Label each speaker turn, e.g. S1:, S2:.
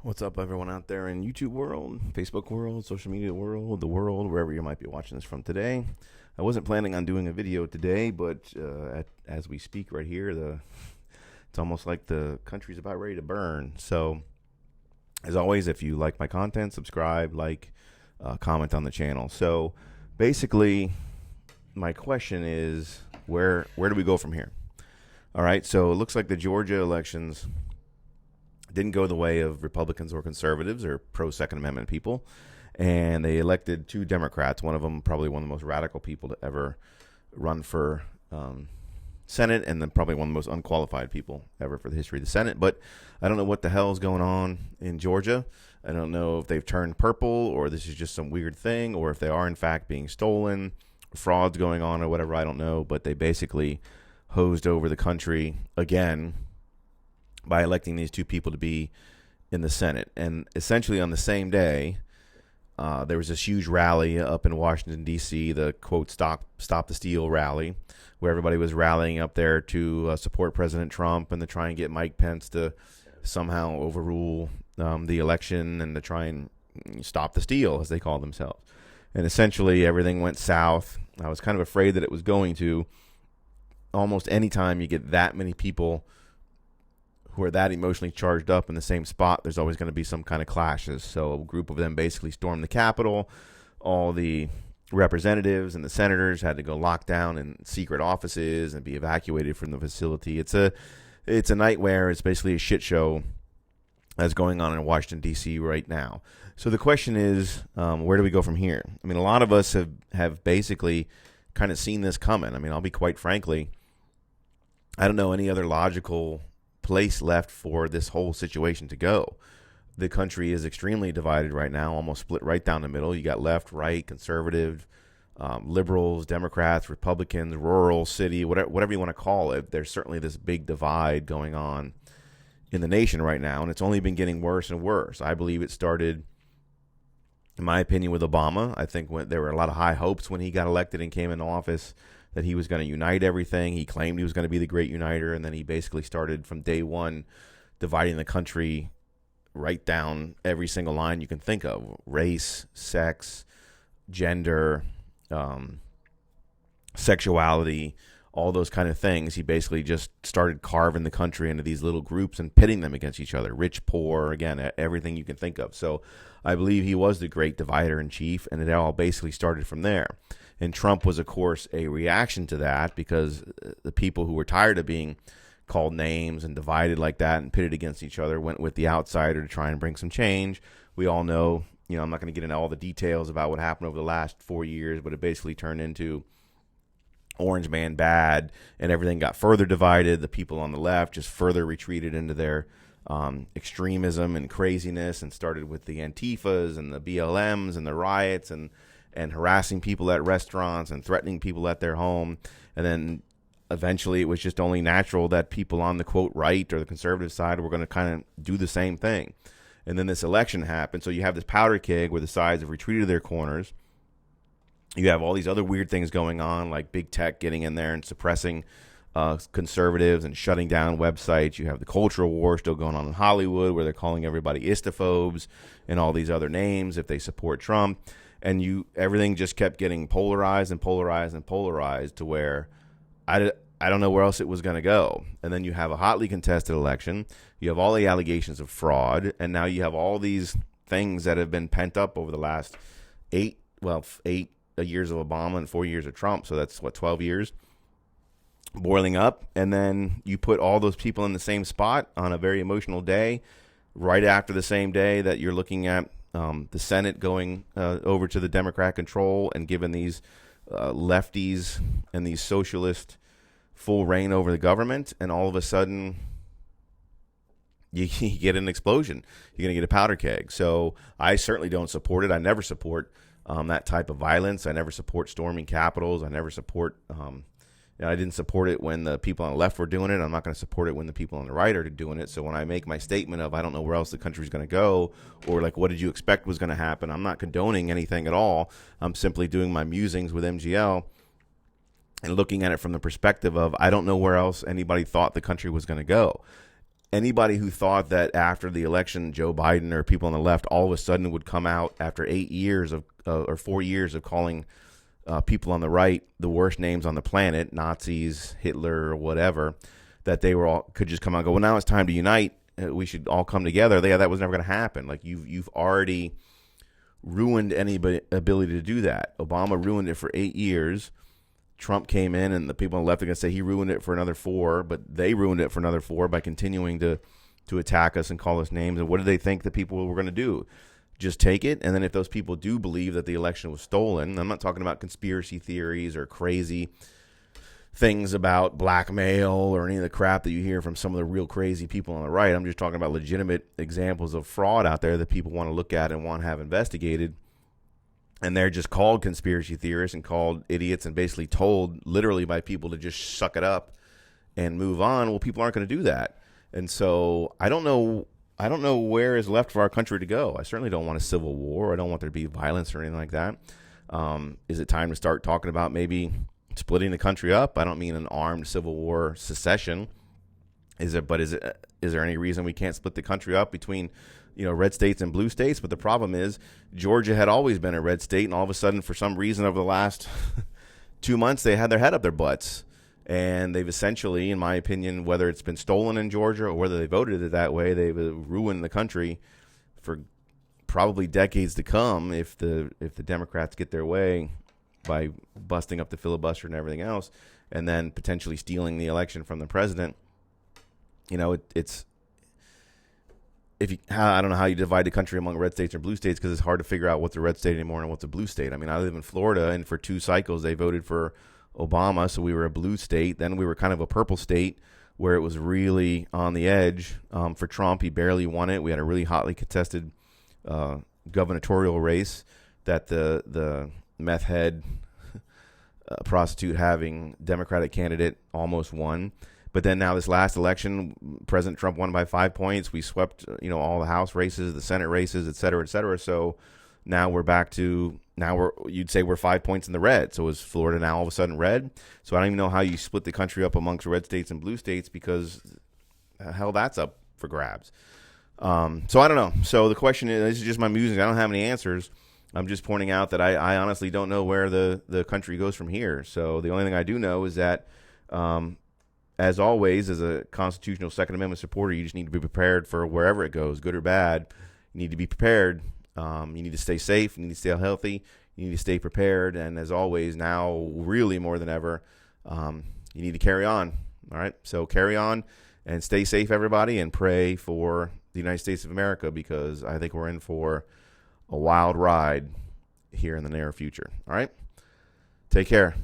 S1: What's up, everyone out there in YouTube world, Facebook world, social media world, the world, wherever you might be watching this from today. I wasn't planning on doing a video today, but as we speak right here, it's almost like the country's about ready to burn. So, as always, if you like my content, subscribe, comment on the channel. So, basically, my question is, where do we go from here? All right, so it looks like the Georgia elections didn't go the way of Republicans or conservatives or pro-Second Amendment people, and they elected two Democrats, one of them probably one of the most radical people to ever run for Senate, and then probably one of the most unqualified people ever for the history of the Senate. But I don't know what the hell is going on in Georgia. I don't know if they've turned purple or this is just some weird thing, or if they are in fact being stolen, frauds going on or whatever, I don't know. But they basically hosed over the country again by electing these two people to be in the Senate. And essentially on the same day, there was this huge rally up in Washington, D.C., the, quote, Stop the Steal rally, where everybody was rallying up there to support President Trump and to try and get Mike Pence to somehow overrule the election and to try and stop the steal, as they call themselves. And essentially everything went south. I was kind of afraid that it was going to. Almost any time you get that many people who are that emotionally charged up in the same spot, there's always going to be some kind of clashes. So a group of them basically stormed the Capitol. All the representatives and the senators had to go lock down in secret offices and be evacuated from the facility. It's a nightmare. It's basically a shit show that's going on in Washington, D.C. right now. So the question is, where do we go from here? I mean, a lot of us have basically kind of seen this coming. I mean, I'll be quite frankly, I don't know any other logical place left for this whole situation to go. The country is extremely divided right now, almost split right down the middle. You got left, right, conservative, liberals, Democrats, Republicans, rural, city, whatever you want to call it. There's certainly this big divide going on in the nation right now, and it's only been getting worse and worse. I believe it started, in my opinion, with Obama. I think there were a lot of high hopes when he got elected and came into office that he was going to unite everything. He claimed he was going to be the great uniter, and then he basically started from day one dividing the country right down every single line you can think of: race, sex, gender, sexuality, all those kind of things. He basically just started carving the country into these little groups and pitting them against each other: rich, poor, again, everything you can think of. So I believe he was the great divider in chief, and it all basically started from there. And Trump was, of course, a reaction to that, because the people who were tired of being called names and divided like that and pitted against each other went with the outsider to try and bring some change. We all know, I'm not going to get into all the details about what happened over the last 4 years, but it basically turned into Orange Man bad, and everything got further divided. The people on the left just further retreated into their extremism and craziness, and started with the Antifas and the BLMs and the riots and harassing people at restaurants and threatening people at their home. And then eventually it was just only natural that people on the, quote, right or the conservative side were going to kind of do the same thing. And then this election happened. So you have this powder keg where the sides have retreated to their corners. You have all these other weird things going on, like big tech getting in there and suppressing conservatives and shutting down websites. You have the cultural war still going on in Hollywood, where they're calling everybody istophobes and all these other names if they support Trump. And everything just kept getting polarized and polarized and polarized to where I don't know where else it was going to go. And then you have a hotly contested election. You have all the allegations of fraud. And now you have all these things that have been pent up over the last 8 years of Obama and 4 years of Trump. So that's, 12 years boiling up. And then you put all those people in the same spot on a very emotional day, right after the same day that you're looking at the Senate going over to the Democrat control and giving these lefties and these socialists full reign over the government. And all of a sudden you get an explosion. You're going to get a powder keg. So I certainly don't support it. I never support that type of violence. I never support storming capitals. I never support I didn't support it when the people on the left were doing it. I'm not going to support it when the people on the right are doing it. So when I make my statement of I don't know where else the country's going to go, or like what did you expect was going to happen, I'm not condoning anything at all. I'm simply doing my musings with MGL and looking at it from the perspective of I don't know where else anybody thought the country was going to go. anybody who thought that after the election, Joe Biden or people on the left all of a sudden would come out after 8 years of or 4 years of calling people on the right the worst names on the planet, Nazis, Hitler, or whatever, that they were all could just come out and go, well, now it's time to unite. We should all come together. That was never going to happen. Like you've already ruined any ability to do that. Obama ruined it for 8 years. Trump came in, and the people on the left are going to say he ruined it for another 4, but they ruined it for another 4 by continuing to attack us and call us names. And what do they think the people were going to do? Just take it? And then if those people do believe that the election was stolen, I'm not talking about conspiracy theories or crazy things about blackmail or any of the crap that you hear from some of the real crazy people on the right. I'm just talking about legitimate examples of fraud out there that people want to look at and want to have investigated. And they're just called conspiracy theorists and called idiots and basically told literally by people to just suck it up and move on. Well, people aren't going to do that. And so I don't know where is left for our country to go. I certainly don't want a civil war. I don't want there to be violence or anything like that. Is it time to start talking about maybe splitting the country up? I don't mean an armed civil war secession. Is there any reason we can't split the country up between red states and blue states? But the problem is Georgia had always been a red state, and all of a sudden, for some reason, over the last 2 months, they had their head up their butts. And they've essentially, in my opinion, whether it's been stolen in Georgia or whether they voted it that way, they've ruined the country for probably decades to come if the Democrats get their way by busting up the filibuster and everything else, and then potentially stealing the election from the president. I don't know how you divide the country among red states or blue states, because it's hard to figure out what's a red state anymore and what's a blue state. I mean, I live in Florida, and for 2 cycles they voted for Obama, so we were a blue state. Then we were kind of a purple state where it was really on the edge for Trump. He barely won it. We had a really hotly contested gubernatorial race that the meth head prostitute having Democratic candidate almost won. But then now this last election, President Trump won by 5 points. We swept, all the House races, the Senate races, et cetera, et cetera. So now we're back to, you'd say we're 5 points in the red. So is Florida now all of a sudden red? So I don't even know how you split the country up amongst red states and blue states, because hell, that's up for grabs. So I don't know. So the question is, this is just my musings. I don't have any answers. I'm just pointing out that I honestly don't know where the country goes from here. So the only thing I do know is that, as always, as a constitutional Second Amendment supporter, you just need to be prepared for wherever it goes, good or bad. You need to be prepared. You need to stay safe. You need to stay healthy. You need to stay prepared. And as always, now really more than ever, you need to carry on. All right. So carry on and stay safe, everybody, and pray for the United States of America, because I think we're in for a wild ride here in the near future. All right. Take care.